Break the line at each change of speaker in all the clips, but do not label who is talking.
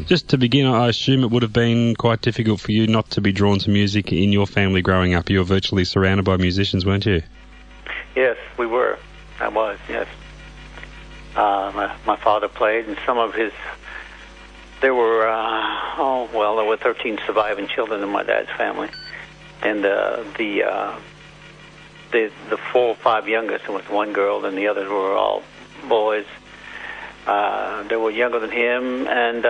Just to begin, I assume it would have been quite difficult for you not to be drawn to music in your family growing up. You were virtually surrounded by musicians, weren't you?
Yes, we were. I was, yes. My father played, and some of his... There were 13 surviving children in my dad's family. And the 4 or 5 youngest, and with one girl, and the others were all boys. They were younger than him, and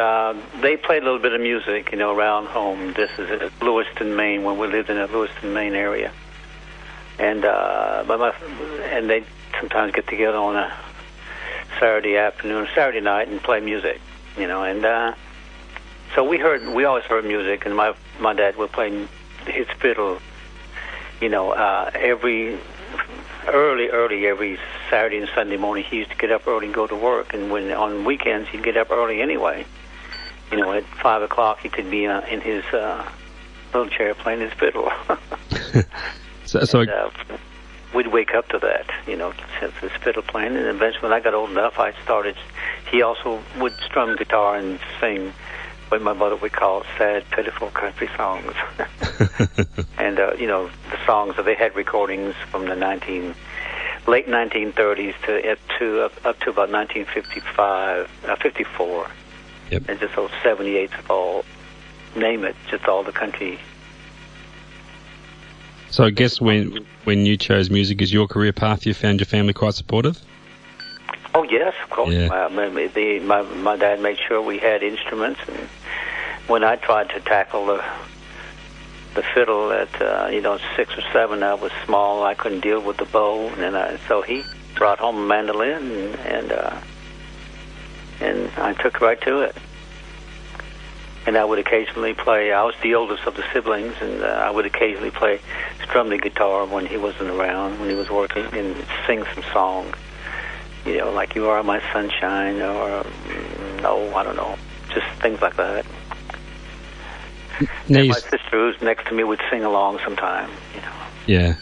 they played a little bit of music, around home. This is at Lewiston, Maine, when we lived in the Lewiston, Maine area. And and they sometimes get together on a Saturday afternoon, Saturday night, and play music, And so we always heard music, and my dad would play his fiddle, every Saturday and Sunday morning. He used to get up early and go to work, and when on weekends he'd get up early anyway. At 5 o'clock he could be in his little chair playing his fiddle. We'd wake up to that, since his fiddle playing, and eventually when I got old enough, I started. He also would strum guitar and sing what my mother would call sad, pitiful country songs. And, the songs that they had recordings from the late 1930s up to about 54.
Yep.
And just those 78s of all, name it, just all the country.
So I guess when you chose music as your career path, you found your family quite supportive?
Oh, yes, of course.
Yeah.
My dad made sure we had instruments, and when I tried to tackle the fiddle at 6 or 7, I was small. I couldn't deal with the bow, and so he brought home a mandolin, and I took right to it. And I would occasionally play. I was the oldest of the siblings, and I would occasionally strum the guitar when he wasn't around, when he was working, and sing some songs. Like "You Are My Sunshine," or I don't know, just things like that. And my sister, who's next to me, would sing along sometime.
Yeah.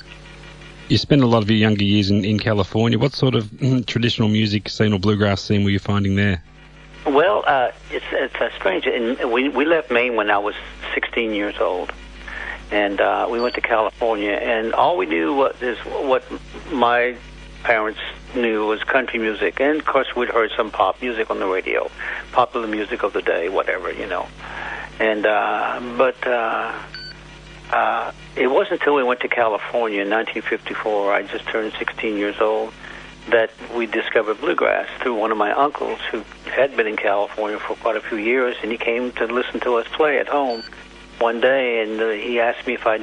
You spent a lot of your younger years in California. What sort of traditional music scene or bluegrass scene were you finding there?
Well, it's strange. And we left Maine when I was 16 years old, and we went to California. And all we knew was what my parents knew was country music, and of course we'd heard some pop music on the radio, popular music of the day, whatever, And it wasn't until we went to California in 1954, I just turned 16 years old, that we discovered bluegrass through one of my uncles who had been in California for quite a few years, and he came to listen to us play at home one day, and he asked me if I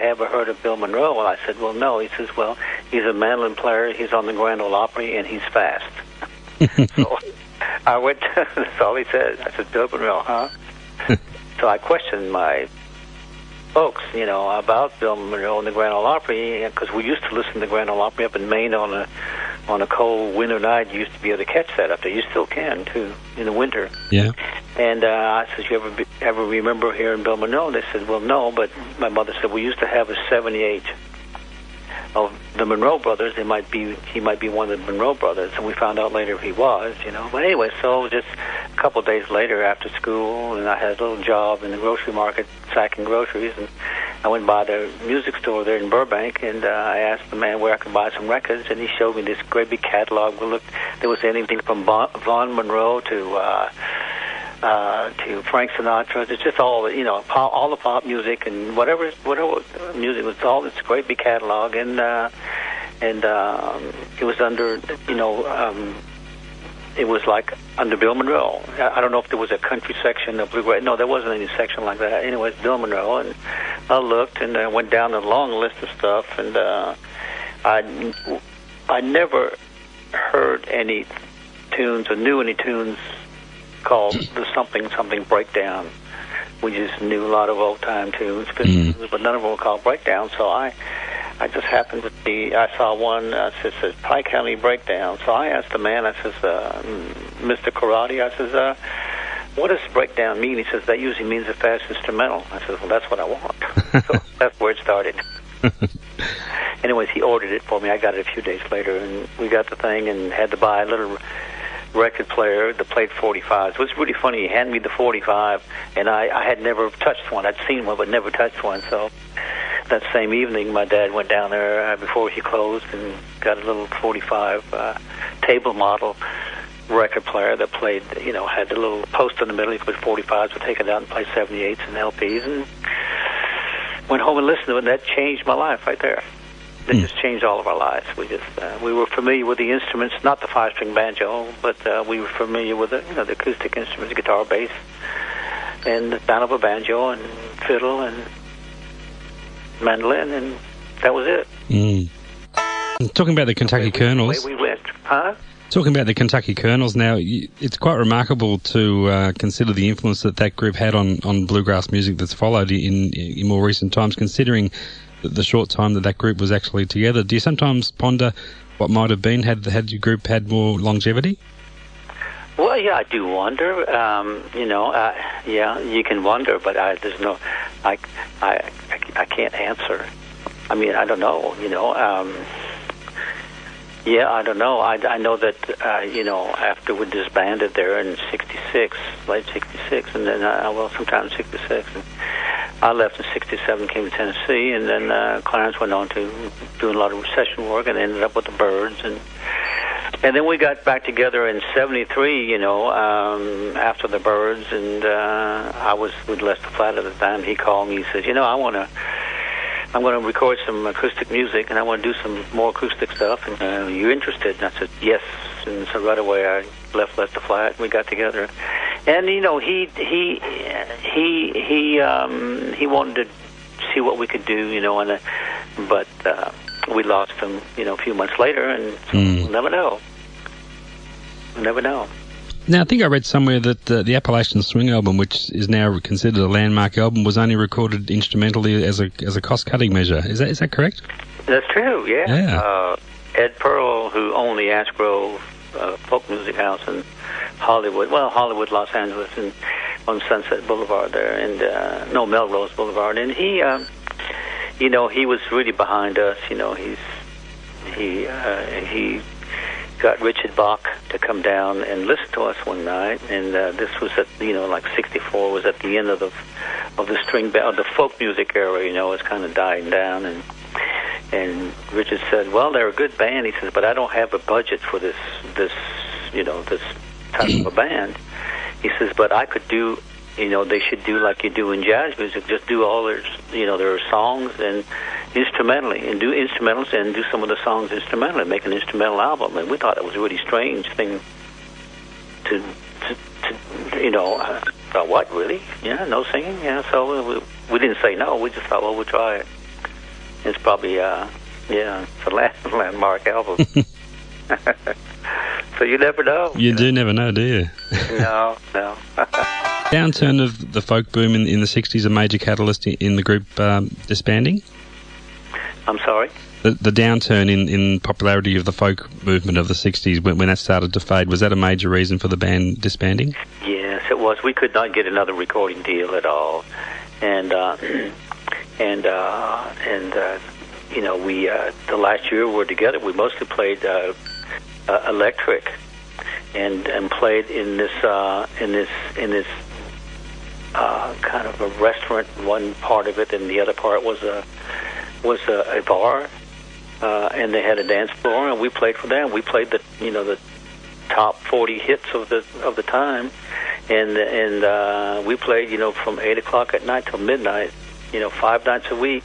ever heard of Bill Monroe. Well, I said, well, no. He says, well, he's a mandolin player, he's on the Grand Ole Opry, and he's fast. So I went, that's all he said. I said, Bill Monroe, huh? So I questioned my folks, about Bill Monroe and the Grand Ole Opry, because we used to listen to the Grand Ole Opry up in Maine on a cold winter night. You used to be able to catch that up there. You still can, too, in the winter.
Yeah.
And I said, you ever remember hearing Bill Monroe? And they said, well, no, but my mother said, we used to have a 78 of the Monroe brothers. He might be one of the Monroe brothers, and we found out later he was, But anyway, so just a couple of days later after school, and I had a little job in the grocery market sacking groceries, and I went by the music store there in Burbank, and I asked the man where I could buy some records, and he showed me this great big catalog. There was anything from Vaughn Monroe to Frank Sinatra. It's just all all the pop music and whatever music was, all this great big catalog, and it was under it was like under Bill Monroe. I don't know if there was a country section of bluegrass. No, there wasn't any section like that. Anyway, it's Bill Monroe, and I looked and I went down a long list of stuff, and I never heard any tunes or knew any tunes called the something breakdown. We just knew a lot of old time tunes, but none of them were called breakdown. So I just happened to see, I saw one that says Pike County Breakdown. So I asked the man, I says, Mr. Karate, I says, what does breakdown mean? He says, that usually means a fast instrumental. I said, well, that's what I want. So that's where it started. Anyways, he ordered it for me. I got it a few days later, and we got the thing and had to buy a little record player that played 45s. It was really funny. He handed me the 45, and I had never touched one. I'd seen one, but never touched one. So that same evening, my dad went down there before he closed and got a little 45 table model record player that played, had the little post in the middle. He put 45s, would take it out and play 78s and LPs, and went home and listened to it, and that changed my life right there. It just changed all of our lives. We were familiar with the instruments, not the 5-string banjo, but we were familiar with the acoustic instruments, guitar, bass, and the sound of a banjo and fiddle and mandolin, and that was it.
Talking about the Kentucky Colonels.
The way we went, huh?
Talking about the Kentucky Colonels now, it's quite remarkable to consider the influence that group had on bluegrass music that's followed in more recent times, considering the short time that group was actually together. Do you sometimes ponder what might have been had your group had more longevity?
Well, yeah, I do wonder. Yeah, you can wonder, but I can't answer. I mean, I don't know. Yeah, I don't know. I know that, after we disbanded there in '66, late '66, and then, sometime in '66, and I left in '67, came to Tennessee, and then Clarence went on to doing a lot of session work and ended up with the Byrds, and then we got back together in '73, after the Byrds, and I was with Lester Flatt at the time. He called me, he said, I'm going to record some acoustic music, and I want to do some more acoustic stuff, and you interested? And I said, yes. And so right away I left Lester Flatt, and we got together. And, he wanted to see what we could do, but we lost him, a few months later, and so we'll never know. We'll never know.
Now, I think I read somewhere that the Appalachian Swing album, which is now considered a landmark album, was only recorded instrumentally as a cost-cutting measure. Is that correct?
That's true, yeah. Ed Pearl, who owned the Ash Grove Folk Music House in Hollywood, Los Angeles, and on Sunset Boulevard there, and Melrose Boulevard, and he was really behind us. He got Richard Bach to come down and listen to us one night, and this was at '64 was at the end of the string band, the folk music era. It's kind of dying down, and Richard said, "Well, they're a good band." He says, "But I don't have a budget for this type of a band." He says, "But I could do." They should do like you do in jazz music, just do all their songs and instrumentally, and do instrumentals and do some of the songs instrumentally, make an instrumental album. And we thought it was a really strange thing to thought, what, really? Yeah, no singing? Yeah, so we didn't say no. We just thought, well, we'll try it. It's probably, it's a landmark album. So you never know.
You do never know, do you?
No.
Downturn of the folk boom in the 60s, a major catalyst in the group disbanding?
I'm sorry?
The downturn in popularity of the folk movement of the 60s, when that started to fade, was that a major reason for the band disbanding?
Yes, it was. We could not get another recording deal at all. And we the last year we were together, we mostly played electric and played in this kind of a restaurant, one part of it, and the other part was a bar, and they had a dance floor, and we played for them. We played the top 40 hits of the time, and we played from 8 o'clock at night till midnight, 5 nights a week,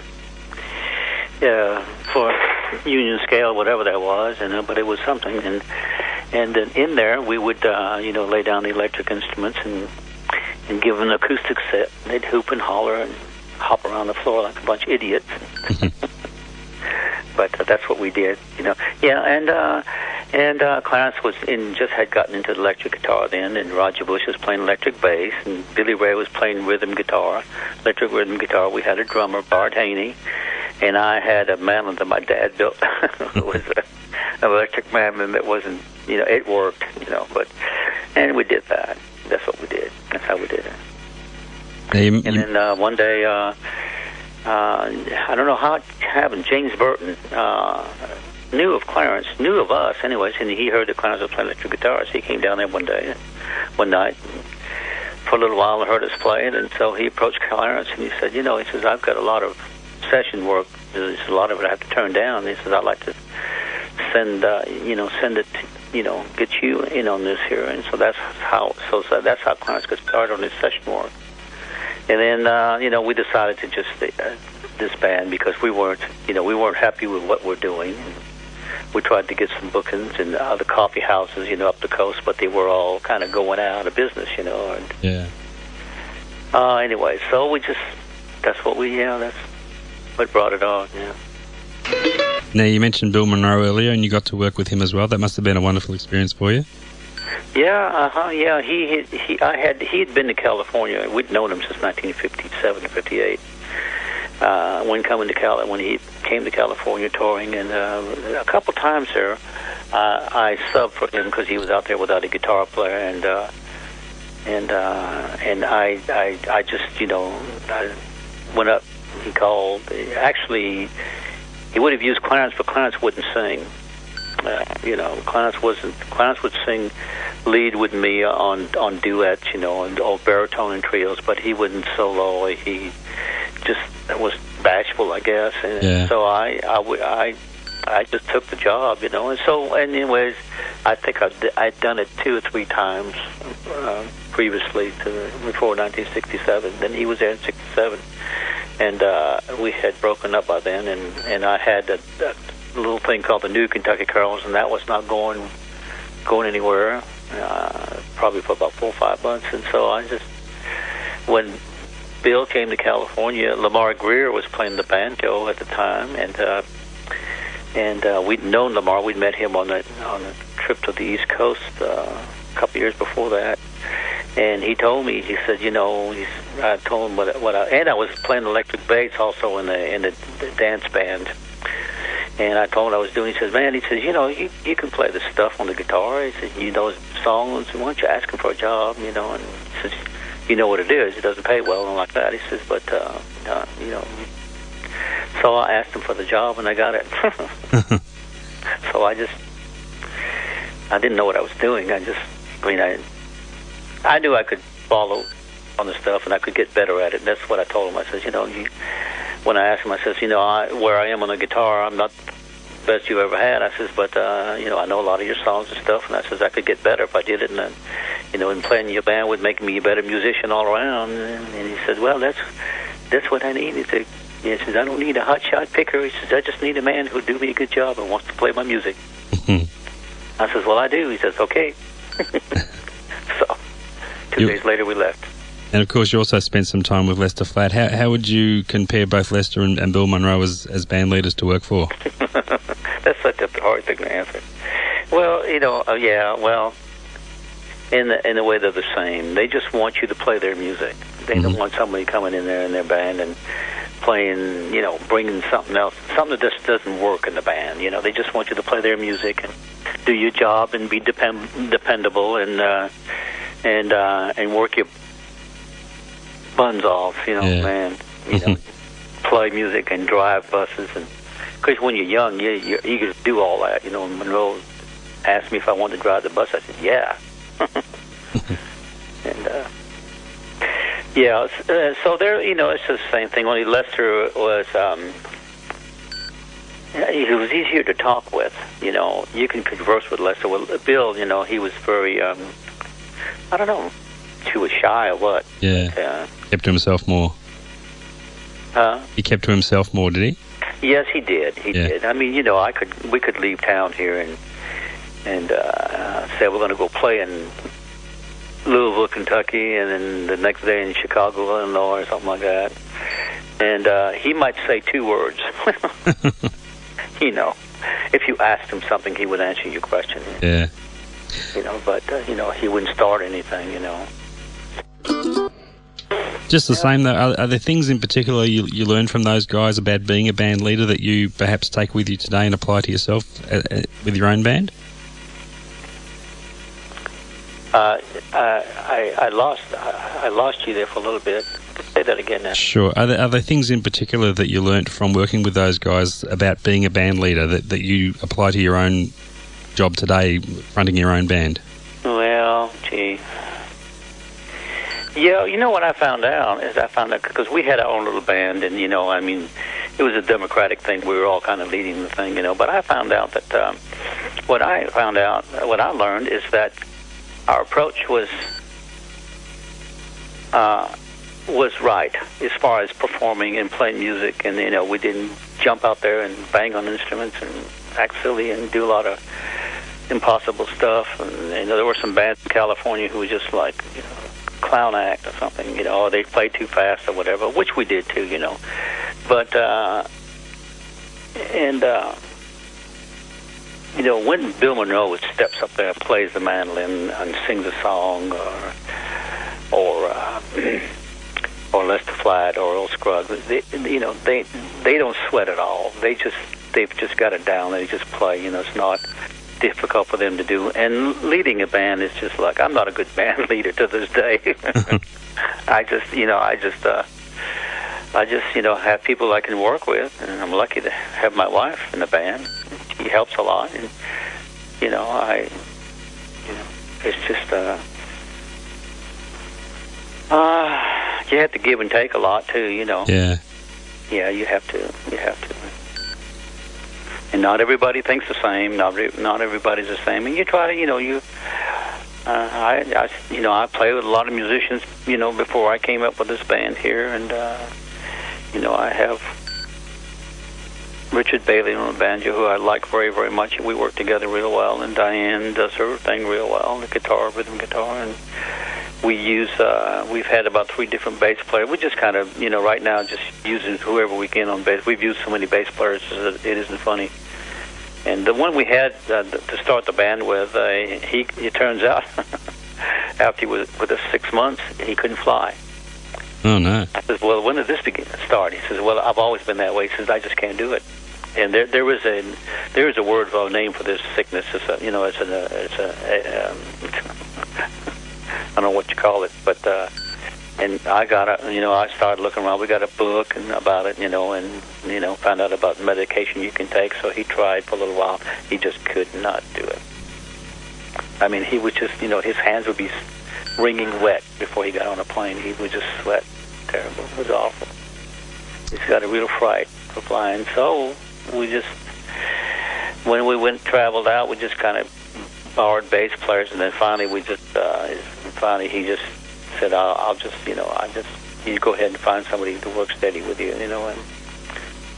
for union scale, whatever that was, but it was something, and then in there we would lay down the electric instruments and give them an acoustic set. They'd hoop and holler and hop around the floor like a bunch of idiots. But that's what we did, Yeah, and Clarence just had gotten into electric guitar then, and Roger Bush was playing electric bass, and Billy Ray was playing rhythm guitar, electric rhythm guitar. We had a drummer, Bart Haney, and I had a mandolin that my dad built. It was an electric mandolin that wasn't, it worked, and we did that. That's what we did. That's how we did it. And then one day, I don't know how it happened. James Broughton knew of Clarence, knew of us anyways, and he heard that Clarence was playing electric guitar, so he came down there one night, for a little while and heard us play it, and so he approached Clarence and he said, he says, I've got a lot of session work. There's a lot of it I have to turn down. He says, I'd like to send it, get you in on this here, and so that's how Clarence got started on his session work. And then, we decided to just disband because we weren't happy with what we're doing. We tried to get some bookings in other coffee houses, up the coast, but they were all kind of going out of business, And,
yeah.
Anyway, so that's what brought it on, yeah.
Now, you mentioned Bill Monroe earlier, and you got to work with him as well. That must have been a wonderful experience for you.
Yeah, yeah. He had been to California. We'd known him since 1957 or 58. When he came to California touring, and a couple times there, I subbed for him because he was out there without a guitar player, and I just I went up. He called. Actually, he would have used Clarence, but Clarence wouldn't sing. Clarence would sing lead with me on duets, or baritone and trios, but he wouldn't solo. He just was bashful, I guess, and so I just took the job, and so anyways, I think I'd done it 2 or 3 times previously before 1967. Then he was there in '67, and we had broken up by then, and I had a little thing called the New Kentucky Carols, and that was not going anywhere, probably for about 4 or 5 months. And so when Bill came to California, Lamar Greer was playing the banjo at the time, and we'd known Lamar. We'd met him on a trip to the East Coast a couple years before that, and he told me, he said, I told him and I was playing electric bass also in the dance band. And I told him what I was doing. He says, man, you can play this stuff on the guitar. He said, you know his songs. Why don't you ask him for a job, And he says, you know what it is. It doesn't pay well and like that. He says, but, So I asked him for the job, and I got it. So I didn't know what I was doing. I knew I could follow on the stuff, and I could get better at it. That's what I told him. I says, when I asked him, I says, where I am on the guitar, I'm not the best you've ever had. I says, but, I know a lot of your songs and stuff, and I says, I could get better if I did it, and then, and playing in your band would make me a better musician all around. And he said, well, that's what I need. He says, I don't need a hotshot picker. He says, I just need a man who'll do me a good job and wants to play my music. I says, well, I do. He says, okay. So, 2 days later, we left.
And, of course, you also spent some time with Lester Flatt. How would you compare both Lester and Bill Monroe as band leaders to work for?
That's such a hard thing to answer. Well, in a way they're the same. They just want you to play their music. They don't want somebody coming in there in their band and playing, bringing something else, something that just doesn't work in the band. They just want you to play their music and do your job and be dependable and work your buns off, man. Play music and drive buses, and because when you're young, you're eager to do all that. Monroe asked me if I wanted to drive the bus. I said, yeah. And so there, it's the same thing. Only Lester was, he was easier to talk with. You can converse with Lester. With Bill, he was very, I don't know, he was shy or what.
Yeah. Kept to himself more. He kept to himself more, did he?
Yes, he did. He did. I mean, we could leave town here and say we're going to go play in Louisville, Kentucky, and then the next day in Chicago, Illinois, or something like that. And he might say 2 words. If you asked him something, he would answer your question.
Yeah.
But he wouldn't start anything.
Just the same, though, are there things in particular you learned from those guys about being a band leader that you perhaps take with you today and apply to yourself with your own band?
I lost you there for a little bit. Say that again now.
Sure. Are there things in particular that you learnt from working with those guys about being a band leader that you apply to your own job today, fronting your own band?
Well, gee. Yeah, you know what I found out because we had our own little band, and, I mean, it was a democratic thing. We were all kind of leading the thing, But I found out that what I learned is that our approach was right as far as performing and playing music, and we didn't jump out there and bang on instruments and act silly and do a lot of impossible stuff. And there were some bands in California who were just like clown act or something, or they played too fast or whatever, which we did too, But when Bill Monroe steps up there and plays the mandolin and sings a song, or Lester Flatt or Earl Scruggs, they don't sweat at all. They've just got it down. They just play. It's not difficult for them to do. And leading a band is just like, I'm not a good band leader to this day. I just have people I can work with, and I'm lucky to have my wife in the band. She helps a lot, and it's just you have to give and take a lot too,
Yeah.
Yeah, you have to. And not everybody thinks the same. Not everybody's the same. And you try to, I play with a lot of musicians, before I came up with this band here, and I have Richard Bailey on the banjo, who I like very, very much. We work together real well, and Diane does her thing real well, the guitar, rhythm guitar, and we've had about 3 different bass players. We just kind of, right now just using whoever we can on bass. We've used so many bass players that it isn't funny. And the one we had to start the band with, it turns out, after he was with us 6 months, he couldn't fly.
Oh, no.
I said, well, when did this start? He says, well, I've always been that way. He says, I just can't do it. And there is a word for a name for this sickness. It's I don't know what you call it, but and I started looking around. We got a book about it, and found out about medication you can take. So he tried for a little while. He just could not do it. I mean, he would just, his hands would be wringing wet before he got on a plane. He would just sweat terrible. It was awful. He's got a real fright for flying. So we just, when we traveled out, we just kind of borrowed bass players, and then finally he just said, I'll just, you go ahead and find somebody to work steady with you, and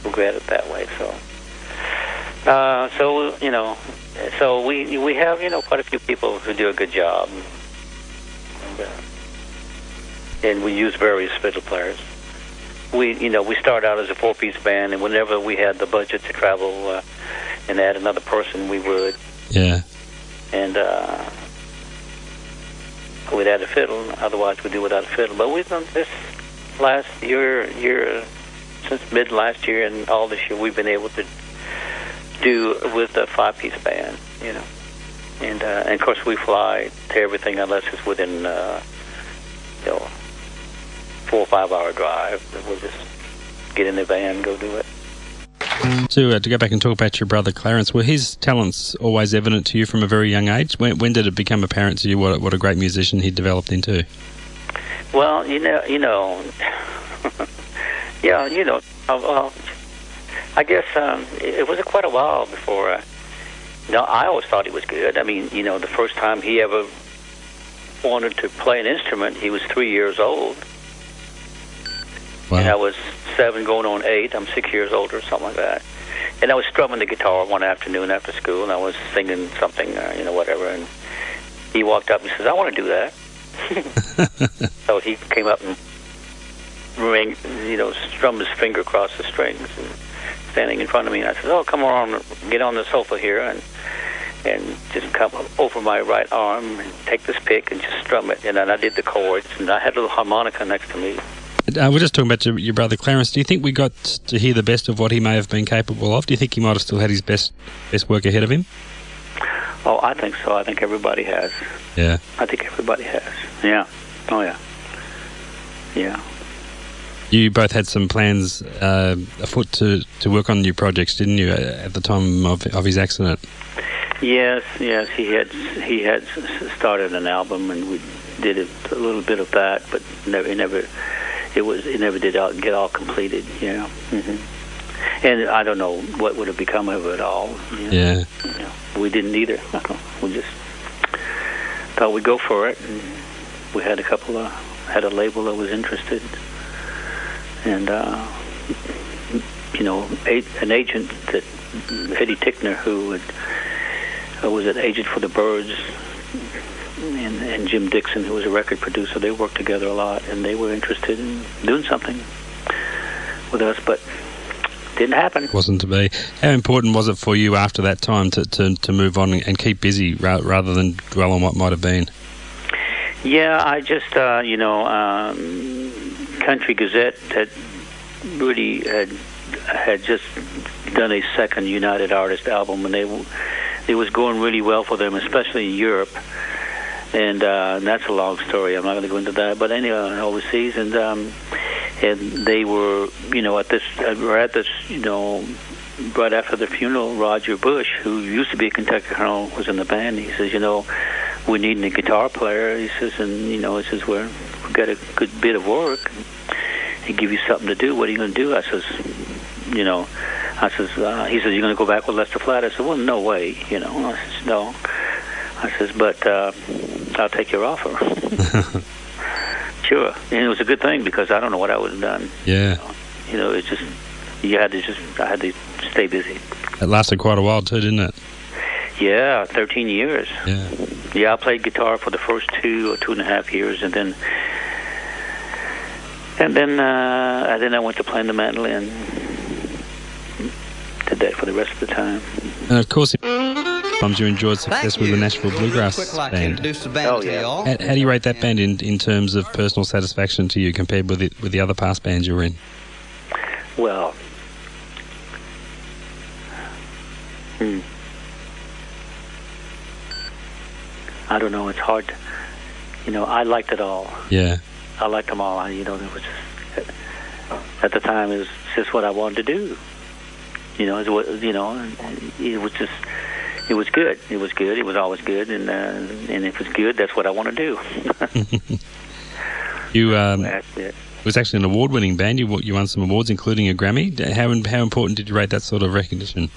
we'll go at it that way. So we have, quite a few people who do a good job, and we use various fiddle players. We started out as a 4-piece band, and whenever we had the budget to travel and add another person, we would.
Yeah.
And we'd add a fiddle. Otherwise, we'd do without a fiddle. But we've done this last year, since mid last year, and all this year, we've been able to do with a 5-piece band, And of course, we fly to everything unless it's within 4 or 5 hour drive. We'll just get in the van and go do it.
To go back and talk about your brother Clarence, were his talents always evident to you from a very young age? When did it become apparent to you what a great musician he developed into?
Well, I guess it was quite a while before. I always thought he was good. I mean, the first time he ever wanted to play an instrument, he was 3 years old.
Wow.
And I was 7 going on 8. I'm 6 years older, something like that. And I was strumming the guitar one afternoon after school, and I was singing something, whatever. And he walked up and says, I want to do that. So he came up and strummed his finger across the strings, and standing in front of me. And I said, oh, come on, get on the sofa here, and just come over my right arm and take this pick and just strum it. And then I did the chords, and I had a little harmonica next to me.
We're just talking about your brother Clarence. Do you think we got to hear the best of what he may have been capable of? Do you think he might have still had his best work ahead of him?
Oh, I think so. I think everybody has.
Yeah.
I think everybody has. Yeah. Oh, yeah. Yeah.
You both had some plans afoot to work on new projects, didn't you, at the time of his accident?
Yes. He had started an album, and we did a little bit of that, but it never did get all completed. Yeah. Mm-hmm. And I don't know what would have become of it all.
Yeah.
We didn't either. We just thought we'd go for it, and we had a label that was interested, and an agent, that Eddie Tickner, who was an agent for the Byrds, and Jim Dixon, who was a record producer. They worked together a lot, and they were interested in doing something with us, but didn't happen.
Wasn't to be. How important was it for you after that time to move on and keep busy rather than dwell on what might have been?
Yeah, I just, Country Gazette had just done a second United Artists album, and it was going really well for them, especially in Europe. And that's a long story. I'm not going to go into that. But anyway, overseas, and they were, at this, right after the funeral, Roger Bush, who used to be a Kentucky Colonel, was in the band. He says, we need a guitar player. He says, we've got a good bit of work. He give you something to do. What are you going to do? I says, he says, you're going to go back with Lester Flatt? I said, well, no way. I says, no. I says, but I'll take your offer. Sure. And it was a good thing, because I don't know what I would have done.
Yeah.
It's just, I had to stay busy.
It lasted quite a while too, didn't it?
Yeah, 13 years.
Yeah.
Yeah, I played guitar for the first 2.5 years, and then I went to playing the mandolin. Did that for the rest of the time.
And of course, sometimes you enjoyed success with the Nashville Bluegrass band.
Oh, yeah.
How do you rate that band in terms of personal satisfaction to you compared with the other past bands you were in?
Well, I don't know. It's hard. I liked it all.
Yeah.
I liked them all. It was just, at the time, it was just what I wanted to do. It was just, it was good. It was good. It was always good, and if it's good, that's what I want to do.
It was actually an award-winning band. You won some awards, including a Grammy. How important did you rate that sort of recognition?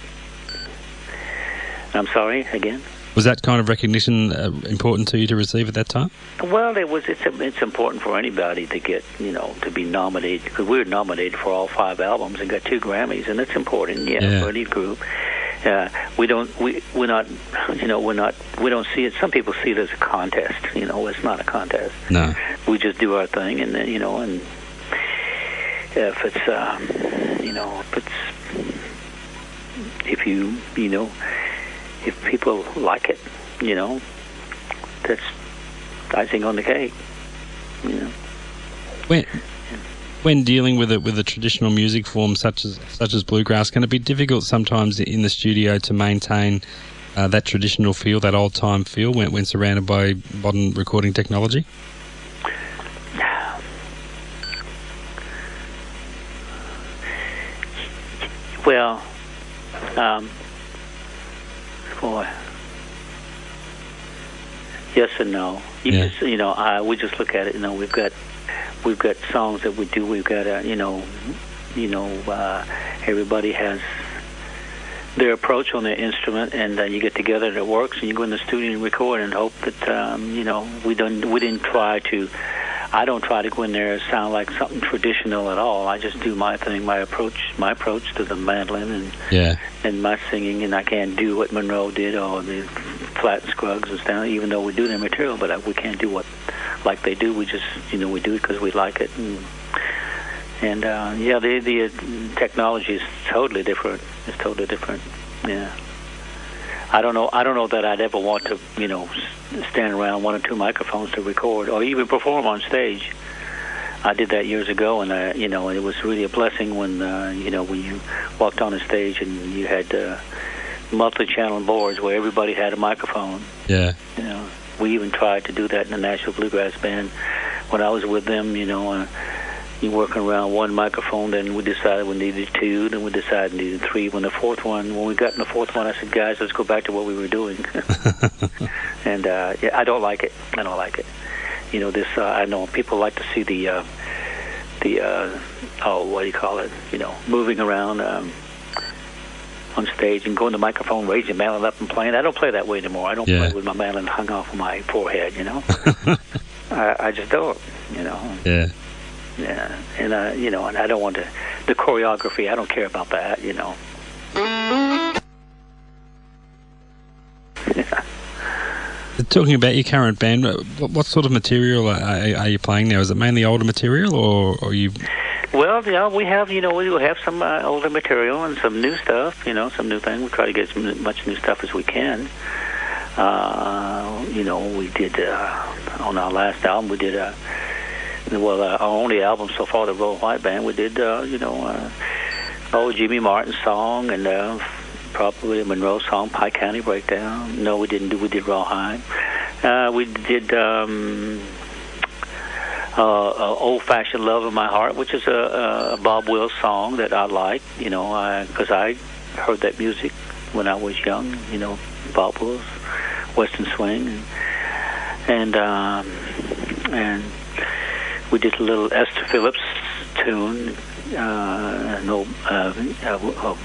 I'm sorry, again?
Was that kind of recognition important to you to receive at that time?
Well, it's important for anybody to get, to be nominated, because we were nominated for all 5 albums and got 2 Grammys, and it's important, for any group. We don't see it. Some people see it as a contest. It's not a contest.
No.
We just do our thing, and then, and if it's, if people like it, that's icing on the cake.
When dealing with a traditional music form such as bluegrass, can it be difficult sometimes in the studio to maintain that traditional feel, that old time feel, when surrounded by modern recording technology?
Well, boy, yes and no. We just look at it. We've got songs that we do. We've got everybody has their approach on their instrument, and you get together and it works, and you go in the studio and record and hope that we didn't try to. I don't try to go in there and sound like something traditional at all. I just do my thing, my approach to the mandolin and my singing, and I can't do what Monroe did or the Flat and Scruggs and stuff, even though we do their material, but we can't do what like they do. We just, we do it because we like it. And the technology is totally different. It's totally different. Yeah. I don't know that I'd ever want to, stand around 1 or 2 microphones to record or even perform on stage. I did that years ago, and it was really a blessing when you walked on a stage and you had multi-channel boards where everybody had a microphone.
Yeah.
We even tried to do that in the Nashville Bluegrass Band when I was with them. you're working around one microphone. Then we decided we needed two. Then we decided we needed three. When we got in the fourth one, I said, guys, let's go back to what we were doing. And yeah, I don't like it. I don't like it. You know, this. I know people like to see the what do you call it? You know, moving around on stage and going to the microphone, raising the mandolin up and playing. I don't play that way anymore. I don't play with my mandolin hung off of my forehead. You know, I just don't. You know.
Yeah.
Yeah, and you know, and I don't want the choreography. I don't care about that. You know.
Talking about your current band, what sort of material are you playing now? Is it mainly older material, or you?
Well, yeah, we have some older material and some new stuff. You know, some new things. We try to get as much new stuff as we can. You know, we did on our last album. We did our only album so far, the Roland White Band. We did Jimmy Martin song and probably a Monroe song, Pike County Breakdown. No, we didn't do. We did Rawhide. We did Old Fashioned Love in My Heart, which is a Bob Wills song that I like. You know, because I heard that music when I was young. You know, Bob Wills, Western Swing, and we did a little Esther Phillips tune. A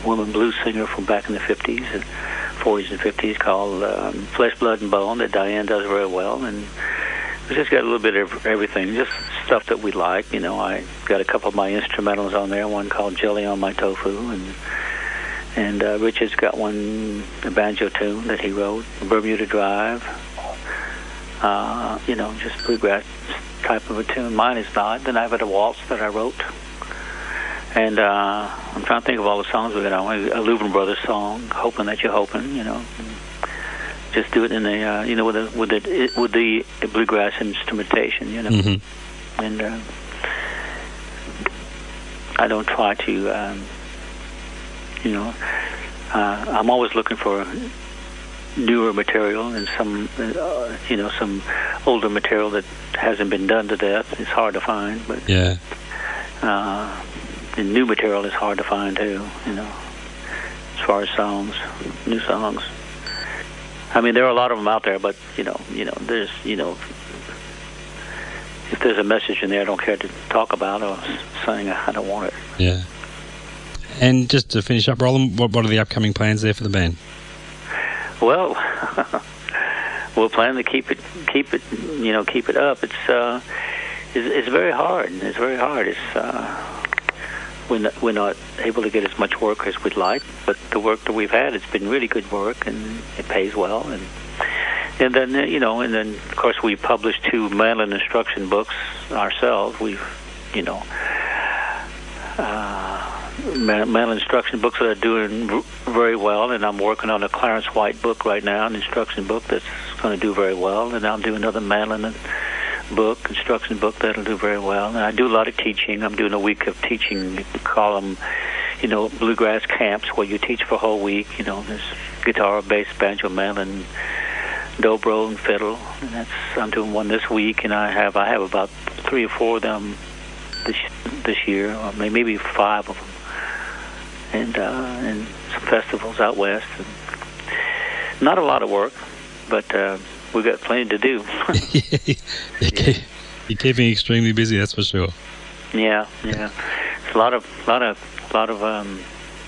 woman blues singer from back in the 50s and 40s and 50s called Flesh, Blood, and Bone that Diane does very well. And we just got a little bit of everything, just stuff that we like. You know, I got a couple of my instrumentals on there, one called Jelly on My Tofu, and Richard's got one, a banjo tune that he wrote, Bermuda Drive. You know, just bluegrass type of a tune. Mine is not. Then I've got a waltz that I wrote. And I'm trying to think of all the songs we got on. A Louvin Brothers song, "Hoping That You're Hoping," you know. Just do it in a, you know, with the bluegrass instrumentation, you know. Mm-hmm. And I don't try to, you know. I'm always looking for newer material and some, you know, some older material that hasn't been done to death. It's hard to find, but
yeah.
And new material is hard to find too, you know, as far as songs, new songs. I mean, there are a lot of them out there, but you know, there's, you know, if there's a message in there I don't care to talk about or sing, I don't want it.
Yeah. And just to finish up, Roland, what are the upcoming plans there for the band? Well,
we're planning to keep it, you know, keep it up. It's very hard. It's very hard. It's we're not able to get as much work as we'd like, but the work that we've had, it's been really good work, and it pays well. And then, you know, and then of course we published 2 mandolin instruction books ourselves. We've, you know, mandolin instruction books that are doing very well, and I'm working on a Clarence White book right now, an instruction book that's going to do very well, and I'll do another mandolin instruction book that'll do very well. And I do a lot of teaching. I'm doing a week of teaching. You call them, you know, bluegrass camps, where you teach for a whole week. You know, there's guitar, bass, banjo, mandolin, dobro, and fiddle. And I'm doing one this week, and I have about 3 or 4 of them this year, or maybe 5 of them, and some festivals out west. And not a lot of work, but we've got plenty to do.
You're keeping extremely busy, that's for sure.
Yeah. It's a lot of I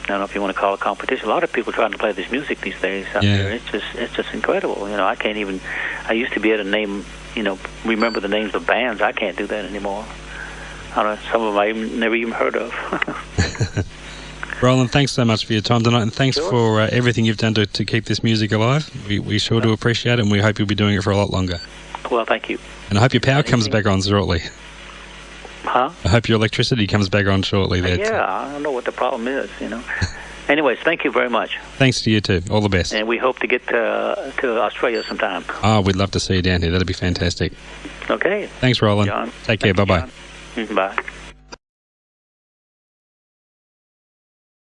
don't know if you want to call it competition. A lot of people trying to play this music these days out there. It's just incredible. You know, I can't even. I used to be able to name, you know, remember the names of bands. I can't do that anymore. I don't know, some of them I never even heard of.
Roland, thanks so much for your time tonight, and thanks for everything you've done to keep this music alive. We sure do appreciate it, and we hope you'll be doing it for a lot longer.
Well, thank you.
And I hope your power comes back on shortly.
Huh?
I hope your electricity comes back on shortly there.
Yeah, I don't know what the problem is, you know. Anyways, thank you very much.
Thanks to you too. All the best.
And we hope to get to Australia sometime.
Oh, we'd love to see you down here. That'd be fantastic.
Okay.
Thanks, Roland.
John.
Take care. Bye-bye.
Bye.